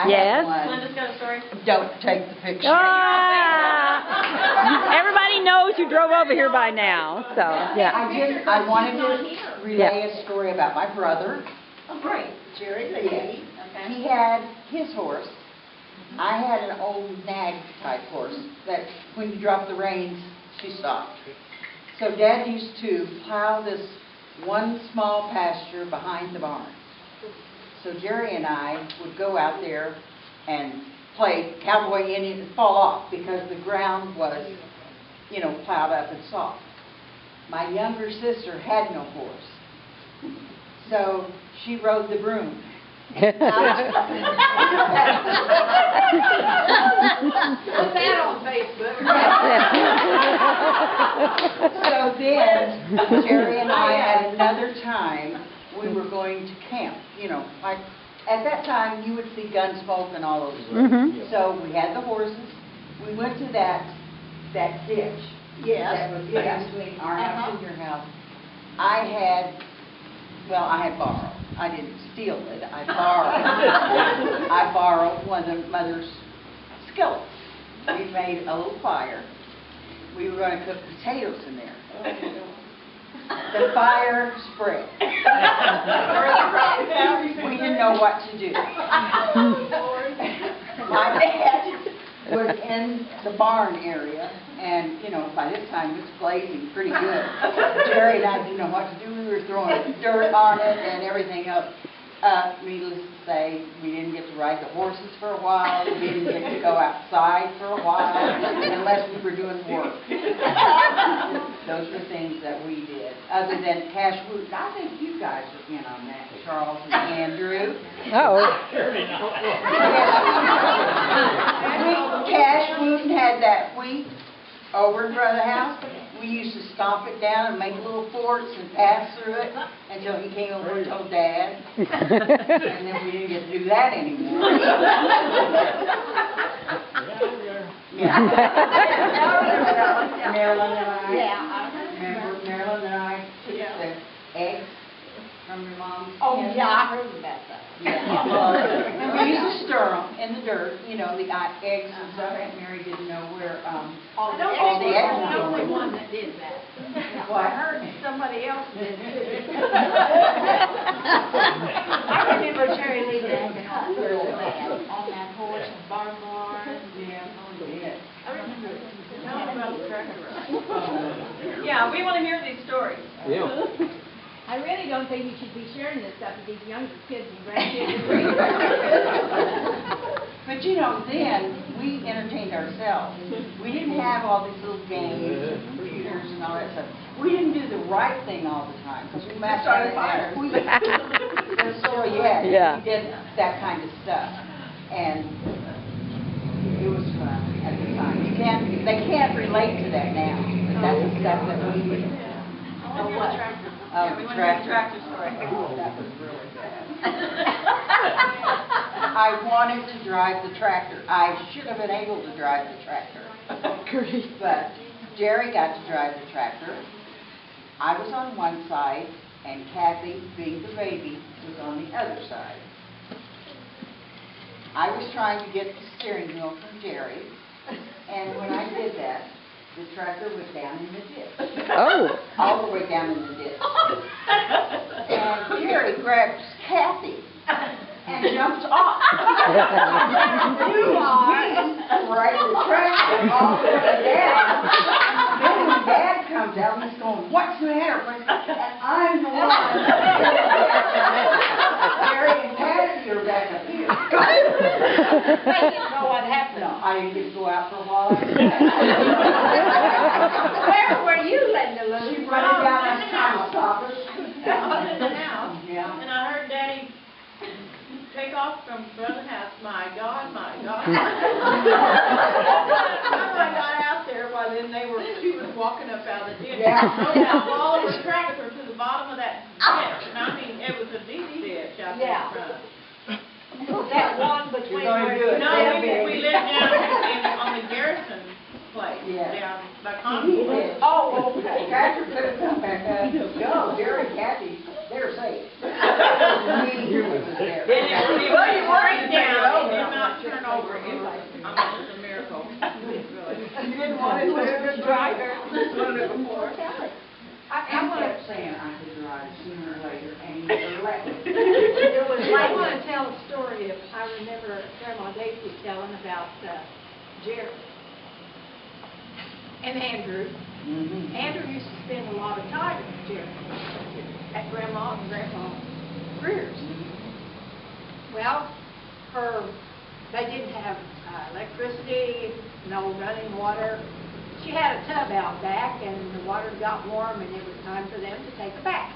Yes. Linda's got a story. Don't take the picture. Everybody knows you drove over here by now, so yeah. I wanted to relay a story about my brother. Oh, great. Jerry Lee. Okay. He had his horse. I had an old nag type horse that when you drop the reins, she stopped. So Dad used to plow this one small pasture behind the barn. So Jerry and I would go out there and play cowboy Indian and fall off because the ground was, plowed up and soft. My younger sister had no horse. So she rode the broom. Put that on Facebook. So then, Jerry and I at another time, we were going to camp. Like at that time, you would see gun smoke and all those things. So we had the horses. We went to that ditch. Yes. That was between our house and your house. I had borrowed. I didn't steal it. I borrowed. I borrowed one of Mother's skillets. We made a little fire. We were going to cook potatoes in there. The fire spread. We didn't know what to do. My dad was in the barn area, and by this time it was blazing pretty good. Jerry and I didn't know what to do. We were throwing dirt on it and everything else. Needless to say, we didn't get to ride the horses for a while. We didn't get to go outside for a while unless we were doing work. Those were things that we did. Other than cash woot, I think you guys were in on that, Charles and Andrew. Cash woot had that wheat over in front of the house. We used to stomp it down and make little forts and pass through it until he came over and told Dad. And then we didn't get to do that anymore. Marilyn and I. Remember Marilyn and I took the eggs from your mom's? Oh, yeah, I heard about that. And we used to stir them in the dirt, the eggs and stuff. Aunt Mary didn't know where all the eggs were. I was the only one that did that. Well, I heard somebody else did too. I remember Jerry Lee acting all real bad on that horse and barn. Yeah, oh, yeah. I remember telling about the tractor ride. Yeah, we want to hear these stories. Yeah. I really don't think you should be sharing this stuff with these younger kids and grandkids. But then we entertained ourselves. We didn't have all these little games and computers and all that stuff. We didn't do the right thing all the time because we started fires. We did that kind of stuff, and it was fun at the time. They can't relate to that now. But that's the stuff that we did. Oh, what? We want to hear the tractor story. That was really bad. I wanted to drive the tractor. I should have been able to drive the tractor. But Jerry got to drive the tractor. I was on one side, and Kathy, being the baby, was on the other side. I was trying to get the steering wheel from Jerry, and when I did that, the tractor was down in the ditch. Oh. All the way down in the ditch. And Jerry grabs Kathy and jumps off. You right in the tractor all the way down. Then when Dad comes out, he's going, "What's the matter?" And I'm the one. Jerry and Kathy are back up here. I didn't know what happened. No, I didn't get to go out for a while. Where were you letting the loose? She running down and trying to stop us. Out in the house. Yeah. And I heard Daddy take off from front of the house. My God, my God. When I got out there, she was walking up out of the ditch. Yeah. All of the tractor to the bottom of that ditch. And I mean, it was a deep ditch out there in front. That one between where you No, we lived down on the Garrison place. Yeah. Down by Concord. Oh, okay. Tractor could have come back up. No, Jerry and Kathy, they're safe. Me, was there. Well, you weren't down. I kept saying I could drive sooner or later, and he never let me. It was like, I want to tell a story of, I remember Grandma Daisy telling about Jerry and Andrew. Mhm. Andrew used to spend a lot of time with Jerry at Grandma and Grandma Greer's. Well, they didn't have electricity, no running water. She had a tub out back, and the water got warm, and it was time for them to take a bath.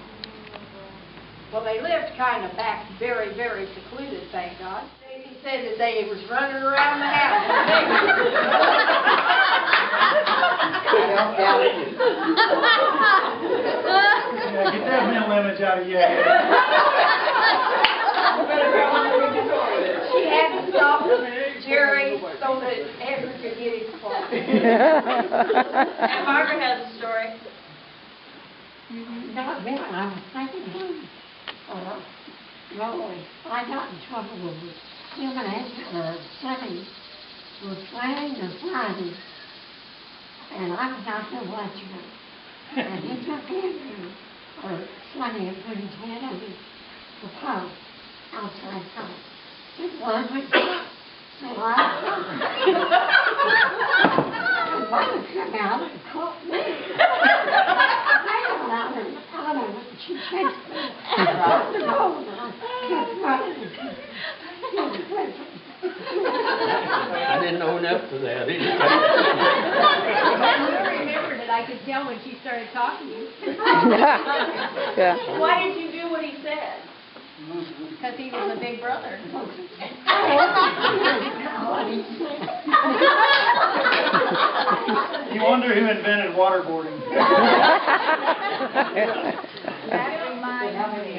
Well, they lived kind of back very, very secluded, thank God. He said that they was running around the house. I don't doubt it. Yeah, get that mental image out of your head. She had to stop Jerry so that Andrew could get his clothes. And Margaret has a story. Not when I was thinking, Rolly, I got in trouble with him and Sonny was playing the Friday, and I was out there watching him. And he took Andrew, or Sonny, and put his head on the post outside the house. It wasn't. So I come out and caught me. Out of it, she chased me across the road, and I kept running. I didn't know enough for that either. I remembered it. I could tell when she started talking to you. Yeah. Why did you do what he said? Because he was a big brother. You wonder who invented waterboarding. That reminds me.